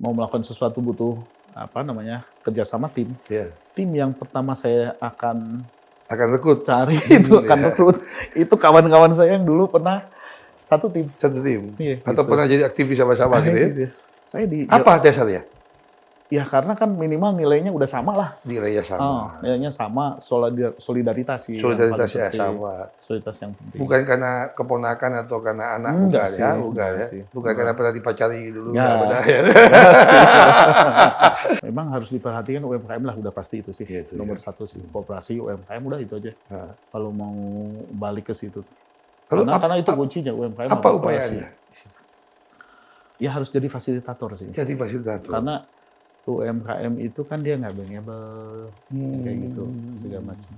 mau melakukan sesuatu butuh apa namanya kerjasama tim. Iya. Tim yang pertama saya akan Akan rekrut. cari itu akan Iya. rekrut itu kawan-kawan saya yang dulu pernah satu tim. Satu tim. Iya, Atau gitu. pernah jadi aktivis sama-sama gitu ya? Saya di Apa dasarnya? ya karena kan minimal nilainya udah sama lah. Nilainya sama. Nilainya sama, solidaritas sih. Solidaritas yang ya paling penting. sama. Solidaritas yang penting. Bukan karena keponakan atau karena anak, Enggak bukan sih, ya, bukan enggak ya. sih. Bukan karena pernah dipacari dulu, Ya. enggak benar ya. Enggak sih. Memang harus diperhatikan UMKM lah, udah pasti itu sih. Iya, itu Nomor ya. satu sih, koperasi UMKM udah itu aja. Nah. Kalau mau balik ke situ. Lalu Karena itu kuncinya UMKM. apa sama koperasi. upayanya? Ya harus jadi fasilitator sih. Jadi fasilitator. Karena UMKM itu kan dia nggak bankable, kayak gitu, segala macam.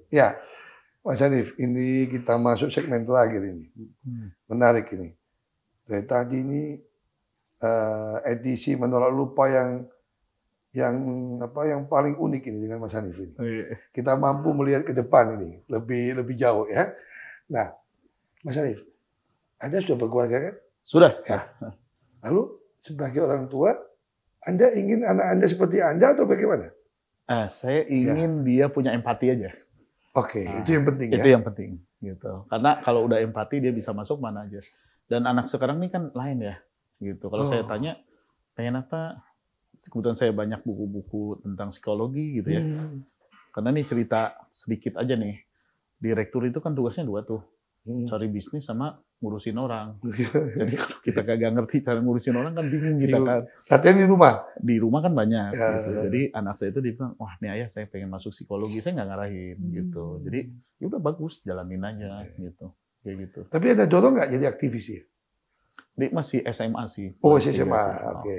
Ya, Mas Hanif, ini kita masuk segmen terakhir ini. Menarik ini. Dari tadi ini edisi menolak lupa yang paling unik ini dengan Mas Hanif ini. Kita mampu melihat ke depan ini lebih jauh ya. Nah, Mas Hanif, Anda sudah berkeluarga kan? Sudah. Ya. Lalu sebagai orang tua, Anda ingin anak Anda seperti Anda atau bagaimana? Saya ingin dia punya empati aja. Oke, Nah, itu yang penting Itu ya. yang penting, gitu. Karena kalau udah empati dia bisa masuk mana aja. Dan anak sekarang ini kan lain ya, gitu. Kalau saya tanya pengen apa, kebetulan saya banyak buku-buku tentang psikologi gitu ya. Karena ini cerita sedikit aja nih. Direktur itu kan tugasnya dua tuh, cari bisnis sama ngurusin orang. Jadi kalau kita kagak ngerti cara ngurusin orang kan bingung kita kan. Latihan di rumah. Di rumah kan banyak. Ya. Gitu. Jadi anak saya itu dia bilang, wah nih ayah saya pengen masuk psikologi, saya nggak ngarahin gitu. Jadi ya udah bagus, jalanin aja gitu. Kayak gitu. Tapi ada dorong nggak jadi aktivis ya? Dia masih SMA sih. Oh, Kelas tiga SMA. sih. Oke.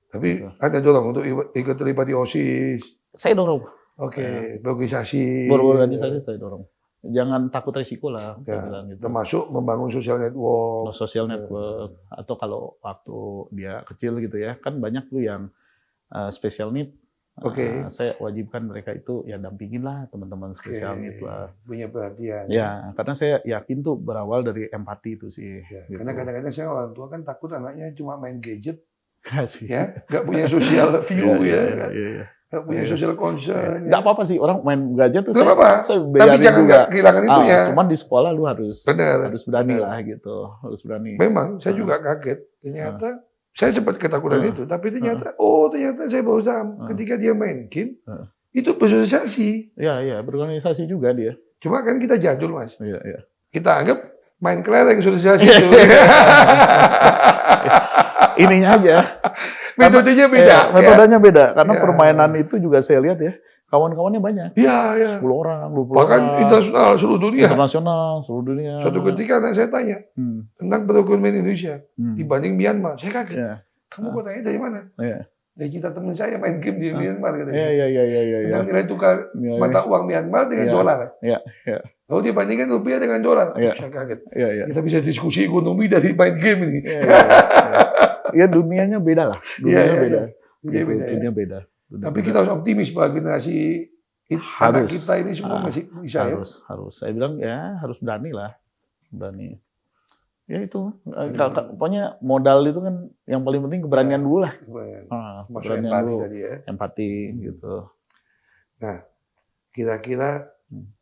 Tapi Gitu. ada dorong untuk ikut terlibat di OSIS. Saya dorong. Oke, berorganisasi. Berorganisasi saya dorong. Jangan takut resiko lah, saya Ya, bilang gitu. termasuk membangun social network. Social network atau kalau waktu dia kecil gitu ya, kan banyak tuh yang special need. Oke. Saya wajibkan mereka itu ya dampingin lah teman-teman special need lah. Punya perhatian. Ya, karena saya yakin tuh berawal dari empati itu sih. Ya, gitu. karena kadang-kadang saya orang tua kan takut anaknya cuma main gadget, Nggak sih. ya, nggak punya social view Iya, ya, iya. nggak punya social concern. Nggak apa-apa sih orang main gadget tuh. Nggak apa-apa. Saya Tapi bayarin jangan juga. kehilangan itu ya. Cuman di sekolah lu harus Benar. berani Benar. lah gitu, harus berani. Memang saya juga kaget. Ternyata saya sempat ketakutan itu, tapi ternyata saya baru tahu ketika dia main game itu bersosialisasi. Iya, berorganisasi juga dia. Cuma kan kita jadul, Mas. Iya. Kita anggap main kelereng sosialisasi itu. Ininya aja. Metodenya beda. Metodenya beda karena Ya. permainan itu juga saya lihat ya, kawan-kawannya banyak. Iya. 10 orang, 20 Bahkan orang. internasional seluruh dunia. Internasional, seluruh dunia. Suatu ketika anak saya tanya tentang perekonomian Indonesia dibanding Myanmar, saya kaget. Iya. Kamu kotanya dari mana? Iya. Dari kita teman saya main game di Myanmar katanya. Iya. Tentang nilai tukar mata uang Myanmar dengan dolar. Iya. Lalu dibandingkan rupiah dengan dolar. Iya. Saya kaget. Iya. Kita bisa diskusi ekonomi dari main game ini. Iya, dunianya beda lah. Dunianya beda. Dunia beda, ya. Dunia beda. Tapi kita harus optimis bahwa generasi anak kita ini semua masih bisa ya. Harus. Saya bilang ya harus berani lah. Berani. Ya itu. Pokoknya modal itu kan yang paling penting keberanian dulu lah. Masuk Keberanian empati dulu. tadi ya. Empati gitu. Nah, kira-kira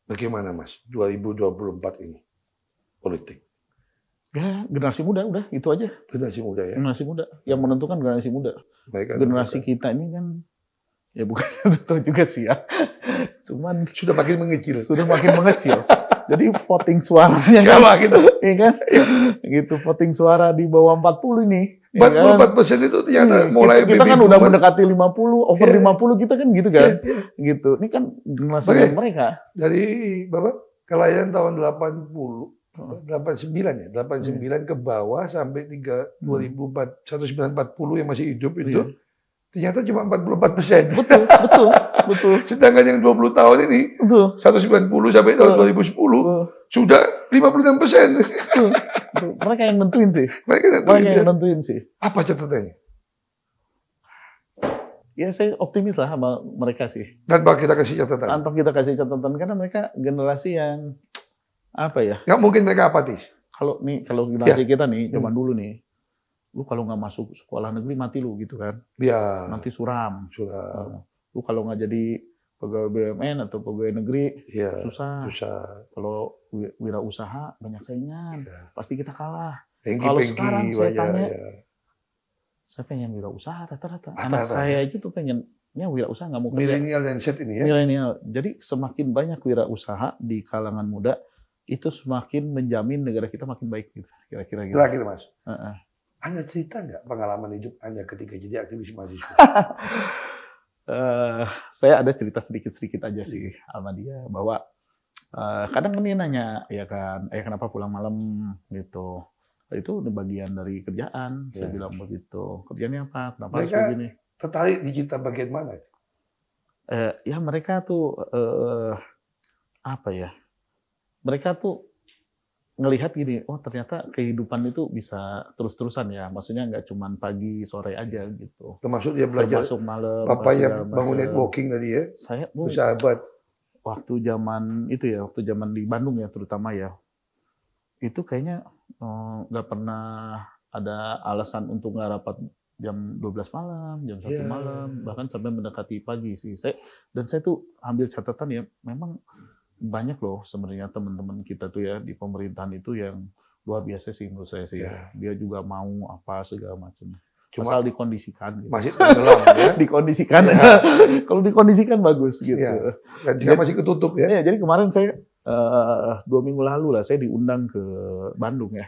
bagaimana Mas 2024 ini politik? Ya generasi muda udah itu aja. Generasi muda ya. Generasi muda. Yang menentukan generasi muda. Mereka Generasi kita ini kan ya bukan udah juga sih ya. Cuman sudah makin mengecil. Jadi voting suaranya kan gitu. Iya kan? Gitu voting suara di bawah 40 ini. 44% itu ternyata mulai kita kan udah mendekati 50, over 50 kita kan gitu kan. Gitu. Ini kan generasi mereka. Dari Bapak kelahiran tahun 89 ya. 89 ke bawah sampai 1940 yang masih hidup itu. Ternyata cuma 44%. Betul. Sedangkan yang 20 tahun ini, 190 sampai tahun 2010, sudah 56%. Mereka yang nentuin sih. Mereka yang nentuin sih. Apa catatannya? Ya saya optimis lah sama mereka sih. Tanpa kita kasih catatan. Tanpa kita kasih catatan karena mereka generasi yang apa ya? Nggak mungkin mereka apatis. Kalau generasi kita nih Hmm. zaman dulu nih, lu kalau nggak masuk sekolah negeri mati lu gitu kan. Ya. Nanti suram. Suram. Lu kalau nggak jadi pegawai BUMN atau pegawai negeri Ya. susah. Susah. Kalau wirausaha banyak saingan, Ya. pasti kita kalah. Pengki, Kalau sekarang saya tanya, ya. saya pengen wirausaha rata-rata. Rata-rata, Anak saya aja tuh pengennya wirausaha, nggak mau kerja. Milenial dan Z ini ya. Milenial. Jadi semakin banyak wirausaha di kalangan muda, itu semakin menjamin negara kita makin baik gitu. Kira-kira gitu. Terakhir Mas. Uh-uh. Anda cerita nggak pengalaman hidup Anda ketika jadi aktivis mahasiswa? Saya ada cerita sedikit-sedikit aja sih sama dia bahwa kadang dia nanya ya kan, kenapa pulang malam gitu. Itu bagian dari kerjaan. Saya bilang begitu. Kerjanya apa? Kenapa harus begini? Tertarik di cerita bagian mana? Ya mereka tuh apa ya? Mereka tuh ngelihat gini, oh ternyata kehidupan itu bisa terus-terusan ya. Maksudnya nggak cuma pagi sore aja gitu. Termasuk dia belajar. Termasuk malam. Bapaknya bangun networking tadi ya. Saya sahabat. Waktu zaman itu ya, waktu zaman di Bandung ya terutama ya. Itu kayaknya nggak pernah ada alasan untuk nggak rapat jam 12 malam, jam 1 malam, bahkan sampai mendekati pagi sih. Saya tuh ambil catatan ya, memang banyak loh sebenarnya teman-teman kita tuh ya di pemerintahan itu yang luar biasa sih menurut saya sih. Ya. Dia juga mau apa segala macam. Asal dikondisikan. Gitu. Masih tenggelam ya. Dikondisikan. Ya. Kalau dikondisikan bagus gitu. Ya. Dan jika masih ketutup ya. Ya. Jadi kemarin saya 2 minggu lalu lah saya diundang ke Bandung ya.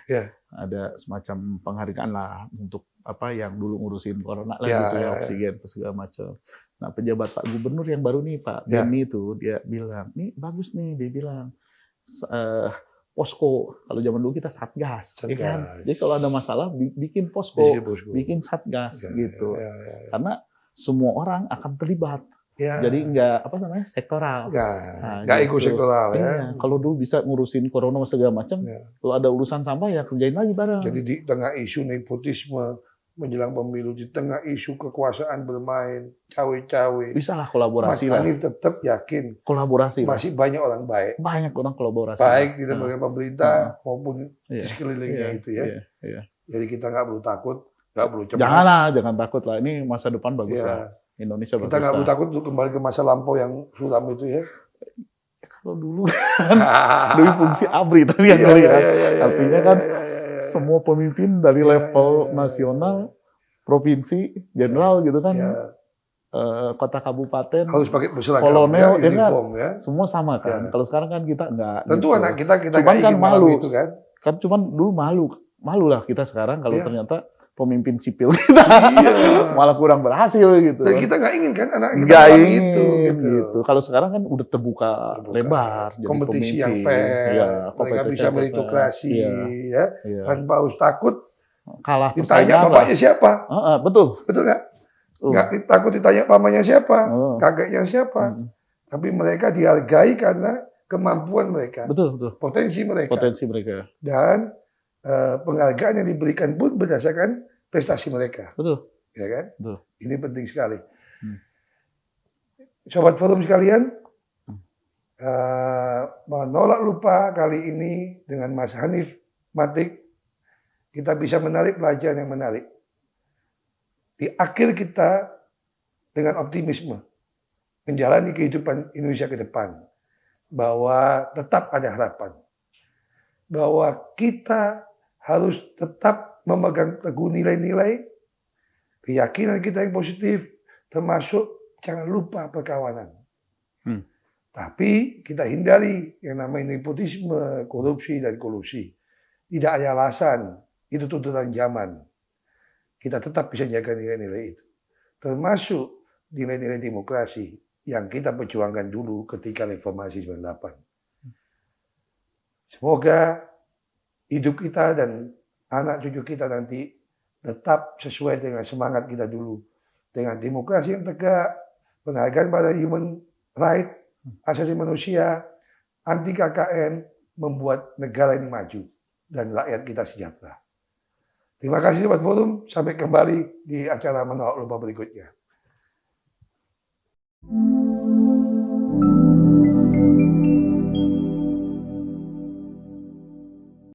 Ada semacam penghargaan lah untuk apa yang dulu ngurusin corona lah gitu ya, oksigen segala macam. Nah, pejabat Pak Gubernur yang baru nih Pak Denny itu dia bilang, "Nih bagus nih," dia bilang. Posko, kalau zaman dulu kita satgas. Ya kan? Jadi kalau ada masalah bikin posko, bikin satgas gitu. Karena semua orang akan terlibat. Jadi nggak sektoral. Nggak ego sektoral ya. Iya. Kalau dulu bisa ngurusin corona segala macam, kalau ada urusan sampah ya kerjain lagi bareng. Jadi di tengah isu nepotisme menjelang pemilu, di tengah isu kekuasaan bermain, cawe-cawe. Bisa lah kolaborasi lah. Mas Hanif tetap yakin. Kolaborasi. Masih banyak orang baik. Banyak orang kolaborasi. Baik di lembaga pemerintah maupun di sekelilingnya itu ya. Jadi kita nggak perlu takut, nggak perlu cemas. Jangan takut lah. Ini masa depan bagus lah. Indonesia bagus. Kita nggak perlu takut untuk kembali ke masa lampau yang suram itu ya. Kalau dulu kan dulu fungsi ABRI tadi yang ngelihat. Artinya kan semua pemimpin dari level nasional, provinsi, jenderal gitu kan, kota kabupaten, harus pakai berseragam, kolonel, uniform ya. Semua sama kan. Kalau sekarang kan kita enggak. Tentu gitu. anak kita cuman kan malu itu kan. Kan cuman dulu malu lah kita sekarang kalau ternyata pemimpin sipil kita malah kurang berhasil gitu. Dan kita nggak ingin kan anak kita nggak ingin itu gitu. Kalau sekarang kan udah terbuka lebar, jadi kompetisi yang pemimpin. fair, mereka bisa meritokrasi ya, tanpa harus takut kalah. Ditanya bapaknya siapa? Betul nggak? Nggak takut ditanya pamannya siapa, kakeknya siapa. Tapi mereka dihargai karena kemampuan mereka, betul. Potensi mereka. Dan penghargaan yang diberikan pun berdasarkan prestasi mereka. Betul. Ya kan? Betul. Ini penting sekali. Sobat Forum sekalian, menolak lupa kali ini dengan Mas Hanif Matik, kita bisa menarik pelajaran yang menarik. Di akhir kita dengan optimisme menjalani kehidupan Indonesia ke depan, bahwa tetap ada harapan. Bahwa kita harus tetap memegang teguh nilai-nilai, keyakinan kita yang positif, termasuk jangan lupa perkawanan. Tapi kita hindari yang namanya nepotisme, korupsi, dan kolusi. Tidak ada alasan, itu tuntutan zaman. Kita tetap bisa jaga nilai-nilai itu. Termasuk nilai-nilai demokrasi yang kita perjuangkan dulu ketika reformasi 98. Semoga hidup kita dan anak cucu kita nanti tetap sesuai dengan semangat kita dulu. Dengan demokrasi yang tegak, penghargaan pada human right, asasi manusia, anti KKN, membuat negara ini maju dan rakyat kita sejahtera. Terima kasih Sobat Forum, sampai kembali di acara Menolak Lupa berikutnya. Thank